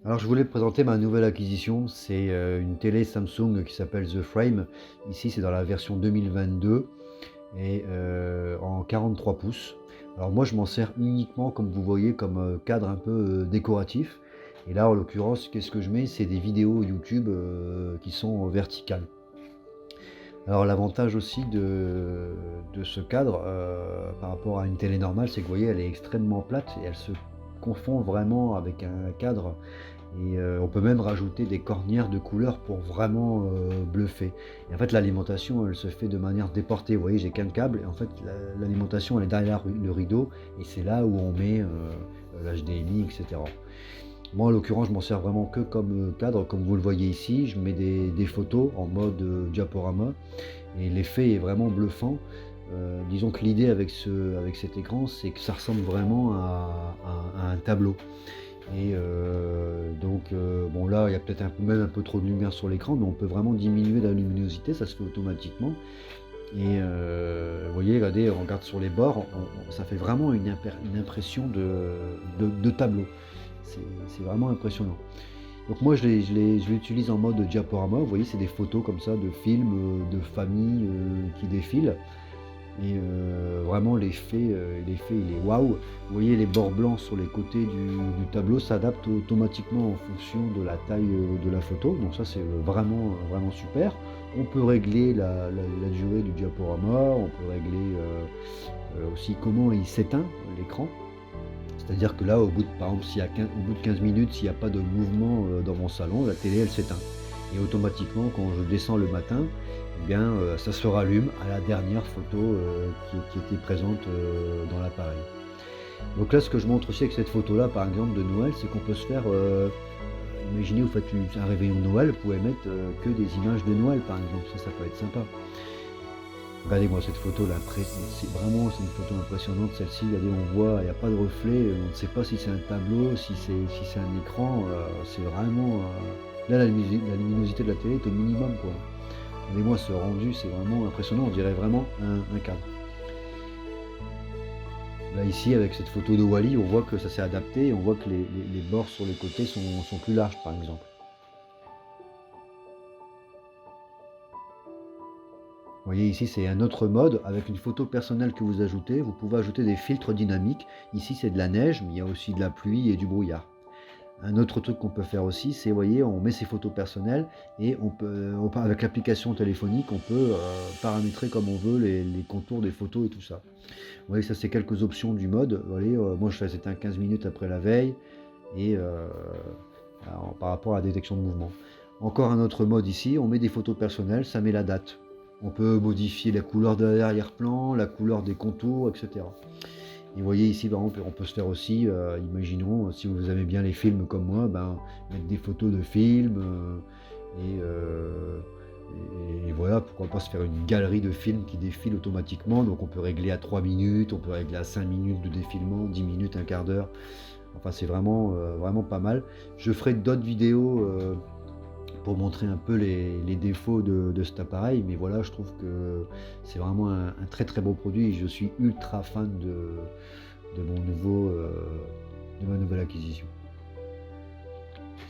Alors je voulais présenter ma nouvelle acquisition, c'est une télé Samsung qui s'appelle The Frame. Ici c'est dans la version 2022 et en 43 pouces. Alors moi je m'en sers uniquement comme vous voyez comme cadre un peu décoratif. Et là en l'occurrence qu'est-ce que je mets? C'est des vidéos YouTube qui sont verticales. Alors l'avantage aussi de ce cadre par rapport à une télé normale, c'est que vous voyez elle est extrêmement plate et elle se confond vraiment avec un cadre et on peut même rajouter des cornières de couleurs pour vraiment bluffer. Et en fait l'alimentation elle se fait de manière déportée. Vous voyez j'ai qu'un câble et en fait l'alimentation elle est derrière le rideau et c'est là où on met l'HDMI, etc. Moi en l'occurrence je m'en sers vraiment que comme cadre, comme vous le voyez ici. Je mets des photos en mode diaporama et l'effet est vraiment bluffant. Disons que l'idée avec cet écran c'est que ça ressemble vraiment à un tableau. Et bon là, il y a peut-être même un peu trop de lumière sur l'écran, mais on peut vraiment diminuer la luminosité, ça se fait automatiquement. Et vous voyez, regardez, on regarde sur les bords, ça fait vraiment une impression de tableau. C'est vraiment impressionnant. Donc moi, je l'utilise en mode diaporama. Vous voyez, c'est des photos comme ça de films, de famille qui défilent. Et vraiment l'effet il est waouh. Vous voyez les bords blancs sur les côtés du tableau s'adaptent automatiquement en fonction de la taille de la photo. Donc ça c'est vraiment super. On peut régler la durée du diaporama, on peut régler aussi comment il s'éteint l'écran. C'est-à-dire que là, par exemple, au bout de 15 minutes, s'il n'y a pas de mouvement dans mon salon, la télé, elle s'éteint. Et automatiquement, quand je descends le matin, eh bien, ça se rallume à la dernière photo qui était présente dans l'appareil. Donc là, ce que je montre aussi avec cette photo-là, par exemple, de Noël, c'est qu'on peut se faire, imaginez, vous faites un réveillon de Noël, vous pouvez mettre que des images de Noël, par exemple. Ça peut être sympa. Regardez-moi cette photo là, c'est une photo impressionnante celle-ci. Regardez, on voit, il n'y a pas de reflet, on ne sait pas si c'est un tableau, si c'est un écran. C'est vraiment là la luminosité de la télé est au minimum quoi. Regardez-moi ce rendu, c'est vraiment impressionnant. On dirait vraiment un cadre. Là ici avec cette photo de Wally, on voit que ça s'est adapté et on voit que les bords sur les côtés sont plus larges par exemple. Vous voyez ici c'est un autre mode avec une photo personnelle que vous ajoutez. Vous pouvez ajouter des filtres dynamiques. Ici c'est de la neige mais il y a aussi de la pluie et du brouillard. Un autre truc qu'on peut faire aussi, c'est, vous voyez, on met ses photos personnelles et avec l'application téléphonique, on peut paramétrer comme on veut les contours des photos et tout ça. Vous voyez, ça c'est quelques options du mode. Vous voyez, moi je fais c'était un 15 minutes après la veille et par rapport à la détection de mouvement. Encore un autre mode ici, on met des photos personnelles, ça met la date. On peut modifier la couleur de l'arrière-plan, la couleur des contours, etc. Et vous voyez ici, par exemple, on peut se faire aussi, imaginons, si vous aimez bien les films comme moi, mettre des photos de films, et, euh, et voilà, pourquoi pas se faire une galerie de films qui défile automatiquement. Donc on peut régler à 3 minutes, on peut régler à 5 minutes de défilement, 10 minutes, un quart d'heure. Enfin, c'est vraiment pas mal. Je ferai d'autres vidéos pour montrer un peu les défauts de cet appareil, mais voilà, je trouve que c'est vraiment un très très beau produit et je suis ultra fan de ma nouvelle acquisition.